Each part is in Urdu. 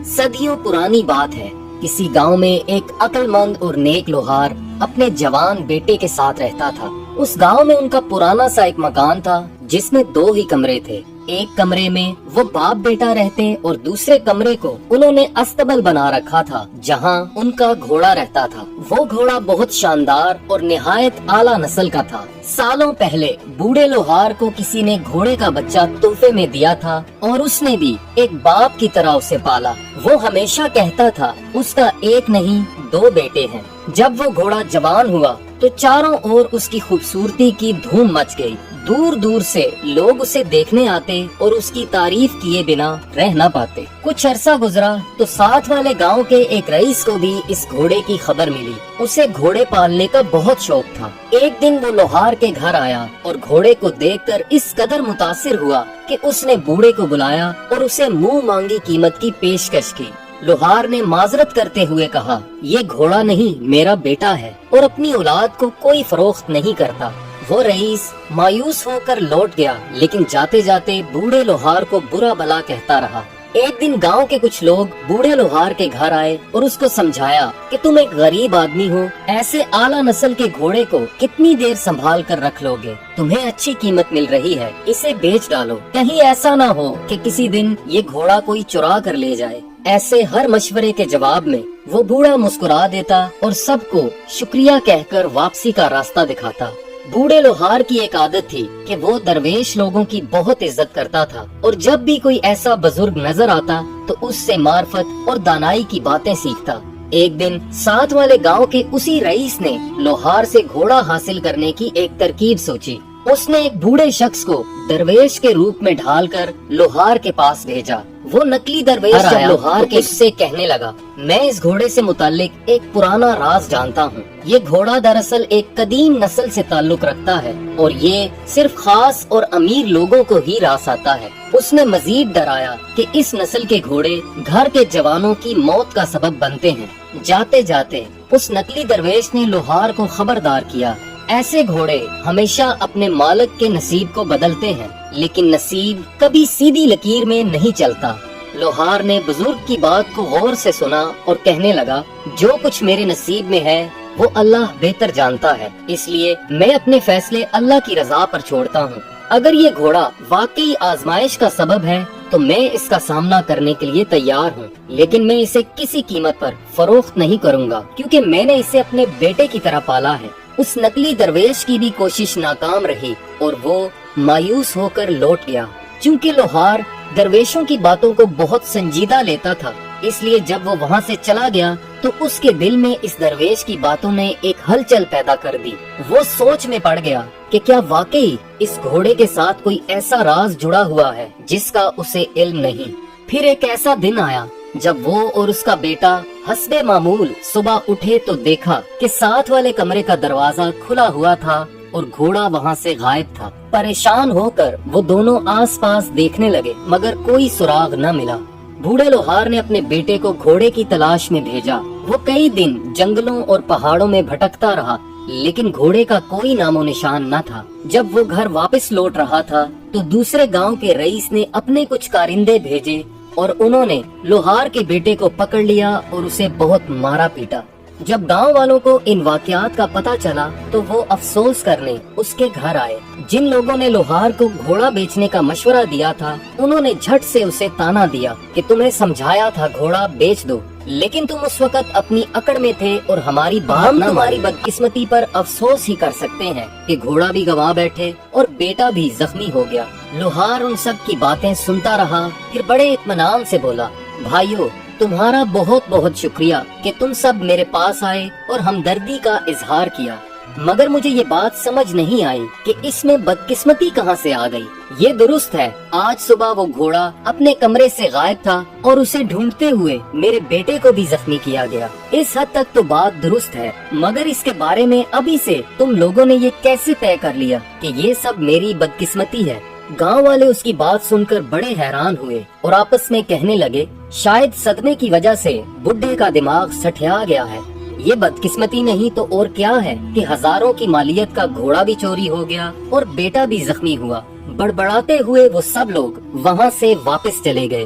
صدیوں پرانی بات ہے، کسی گاؤں میں ایک عقلمند اور نیک لوہار اپنے جوان بیٹے کے ساتھ رہتا تھا۔ اس گاؤں میں ان کا پرانا سا ایک مکان تھا جس میں 2 ہی کمرے تھے۔ ایک کمرے میں وہ باپ بیٹا رہتے اور دوسرے کمرے کو انہوں نے استبل بنا رکھا تھا جہاں ان کا گھوڑا رہتا تھا۔ وہ گھوڑا بہت شاندار اور نہایت اعلیٰ نسل کا تھا۔ سالوں پہلے بوڑھے لوہار کو کسی نے گھوڑے کا بچہ تحفے میں دیا تھا اور اس نے بھی ایک باپ کی طرح اسے پالا۔ وہ ہمیشہ کہتا تھا اس کا ایک نہیں 2 بیٹے ہیں۔ جب وہ گھوڑا جوان ہوا تو چاروں اور اس کی خوبصورتی کی دھوم مچ گئی۔ دور دور سے لوگ اسے دیکھنے آتے اور اس کی تعریف کیے بنا رہ نہ پاتے۔ کچھ عرصہ گزرا تو ساتھ والے گاؤں کے ایک رئیس کو بھی اس گھوڑے کی خبر ملی۔ اسے گھوڑے پالنے کا بہت شوق تھا۔ ایک دن وہ لوہار کے گھر آیا اور گھوڑے کو دیکھ کر اس قدر متاثر ہوا کہ اس نے بوڑھے کو بلایا اور اسے منہ مانگی قیمت کی پیشکش کی۔ لوہار نے معذرت کرتے ہوئے کہا، یہ گھوڑا نہیں میرا بیٹا ہے اور اپنی اولاد کو کوئی فروخت نہیں کرتا۔ وہ رئیس مایوس ہو کر لوٹ گیا، لیکن جاتے جاتے بوڑھے لوہار کو برا بلا کہتا رہا۔ ایک دن گاؤں کے کچھ لوگ بوڑھے لوہار کے گھر آئے اور اس کو سمجھایا کہ تم ایک غریب آدمی ہو، ایسے اعلیٰ نسل کے گھوڑے کو کتنی دیر سنبھال کر رکھ لو گے؟ تمہیں اچھی قیمت مل رہی ہے، اسے بیچ ڈالو، کہیں ایسا نہ ہو کہ کسی دن یہ گھوڑا کوئی چرا کر لے جائے۔ ایسے ہر مشورے کے جواب میں وہ بوڑھا مسکرا دیتا اور سب کو شکریہ کہہ کر واپسی کا راستہ دکھاتا۔ بوڑھے لوہار کی ایک عادت تھی کہ وہ درویش لوگوں کی بہت عزت کرتا تھا اور جب بھی کوئی ایسا بزرگ نظر آتا تو اس سے معرفت اور دانائی کی باتیں سیکھتا۔ ایک دن ساتھ والے گاؤں کے اسی رئیس نے لوہار سے گھوڑا حاصل کرنے کی ایک ترکیب سوچی۔ اس نے ایک بوڑھے شخص کو درویش کے روپ میں ڈھال کر لوہار کے پاس بھیجا۔ وہ نقلی درویش جب لوہار کے سے کہنے لگا، میں اس گھوڑے سے متعلق ایک پرانا راز جانتا ہوں۔ یہ گھوڑا دراصل ایک قدیم نسل سے تعلق رکھتا ہے اور یہ صرف خاص اور امیر لوگوں کو ہی راس آتا ہے۔ اس نے مزید ڈرایا کہ اس نسل کے گھوڑے گھر کے جوانوں کی موت کا سبب بنتے ہیں۔ جاتے جاتے اس نقلی درویش نے لوہار کو خبردار کیا، ایسے گھوڑے ہمیشہ اپنے مالک کے نصیب کو بدلتے ہیں، لیکن نصیب کبھی سیدھی لکیر میں نہیں چلتا۔ لوہار نے بزرگ کی بات کو غور سے سنا اور کہنے لگا، جو کچھ میرے نصیب میں ہے وہ اللہ بہتر جانتا ہے، اس لیے میں اپنے فیصلے اللہ کی رضا پر چھوڑتا ہوں۔ اگر یہ گھوڑا واقعی آزمائش کا سبب ہے تو میں اس کا سامنا کرنے کے لیے تیار ہوں، لیکن میں اسے کسی قیمت پر فروخت نہیں کروں گا کیونکہ میں نے اسے اپنے بیٹے کی طرح پالا ہے۔ اس نقلی درویش کی بھی کوشش ناکام رہی اور وہ مایوس ہو کر لوٹ گیا۔ چونکہ لوہار درویشوں کی باتوں کو بہت سنجیدہ لیتا تھا، اس لیے جب وہ وہاں سے چلا گیا تو اس کے دل میں اس درویش کی باتوں نے ایک ہلچل پیدا کر دی۔ وہ سوچ میں پڑ گیا کہ کیا واقعی اس گھوڑے کے ساتھ کوئی ایسا راز جڑا ہوا ہے جس کا اسے علم نہیں۔ پھر ایک ایسا دن آیا جب وہ اور اس کا بیٹا حسب معمول صبح اٹھے تو دیکھا کہ ساتھ والے کمرے کا دروازہ کھلا ہوا تھا اور گھوڑا وہاں سے غائب تھا۔ پریشان ہو کر وہ دونوں آس پاس دیکھنے لگے مگر کوئی سراغ نہ ملا۔ بوڑھے لوہار نے اپنے بیٹے کو گھوڑے کی تلاش میں بھیجا۔ وہ کئی دن جنگلوں اور پہاڑوں میں بھٹکتا رہا لیکن گھوڑے کا کوئی نام و نشان نہ تھا۔ جب وہ گھر واپس لوٹ رہا تھا تو دوسرے گاؤں کے رئیس نے اپنے کچھ کارندے بھیجے اور انہوں نے لوہار کے بیٹے کو پکڑ لیا اور اسے بہت مارا پیٹا۔ جب گاؤں والوں کو ان واقعات کا پتہ چلا تو وہ افسوس کرنے اس کے گھر آئے۔ جن لوگوں نے لوہار کو گھوڑا بیچنے کا مشورہ دیا تھا انہوں نے جھٹ سے اسے تانا دیا کہ تمہیں سمجھایا تھا گھوڑا بیچ دو، لیکن تم اس وقت اپنی اکڑ میں تھے اور ہماری بات نہ تمہاری بدقسمتی پر افسوس ہی کر سکتے ہیں کہ گھوڑا بھی گوا بیٹھے اور بیٹا بھی زخمی ہو گیا۔ لوہار ان سب کی باتیں سنتا رہا، پھر بڑے اطمینان سے بولا، بھائیو تمہارا بہت بہت شکریہ کہ تم سب میرے پاس آئے اور ہمدردی کا اظہار کیا، مگر مجھے یہ بات سمجھ نہیں آئی کہ اس میں بدقسمتی کہاں سے آ گئی۔ یہ درست ہے آج صبح وہ گھوڑا اپنے کمرے سے غائب تھا اور اسے ڈھونڈتے ہوئے میرے بیٹے کو بھی زخمی کیا گیا۔ اس حد تک تو بات درست ہے، مگر اس کے بارے میں ابھی سے تم لوگوں نے یہ کیسے طے کر لیا کہ یہ سب میری بدقسمتی ہے؟ گاؤں والے اس کی بات سن کر بڑے حیران ہوئے اور آپس میں کہنے لگے، شاید صدمے کی وجہ سے بڈھے کا دماغ سٹھیا گیا ہے۔ یہ بدقسمتی نہیں تو اور کیا ہے کہ ہزاروں کی مالیت کا گھوڑا بھی چوری ہو گیا اور بیٹا بھی زخمی ہوا۔ بڑبڑاتے ہوئے وہ سب لوگ وہاں سے واپس چلے گئے۔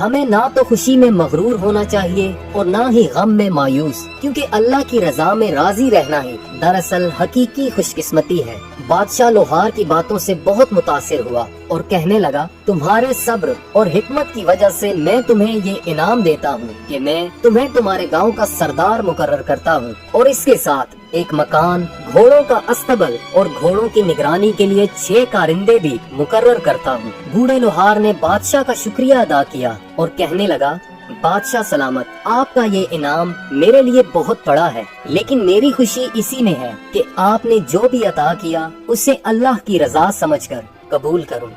ہمیں نہ تو خوشی میں مغرور ہونا چاہیے اور نہ ہی غم میں مایوس، کیونکہ اللہ کی رضا میں راضی رہنا ہی دراصل حقیقی خوش قسمتی ہے۔ بادشاہ لوہار کی باتوں سے بہت متاثر ہوا اور کہنے لگا، تمہارے صبر اور حکمت کی وجہ سے میں تمہیں یہ انعام دیتا ہوں کہ میں تمہیں تمہارے گاؤں کا سردار مقرر کرتا ہوں، اور اس کے ساتھ ایک مکان، گھوڑوں کا استبل اور گھوڑوں کی نگرانی کے لیے 6 کارندے بھی مقرر کرتا ہوں۔ بوڑھے لوہار نے بادشاہ کا شکریہ ادا کیا اور کہنے لگا، بادشاہ سلامت، آپ کا یہ انعام میرے لیے بہت بڑا ہے، لیکن میری خوشی اسی میں ہے کہ آپ نے جو بھی عطا کیا اسے اللہ کی رضا سمجھ کر قبول کروں۔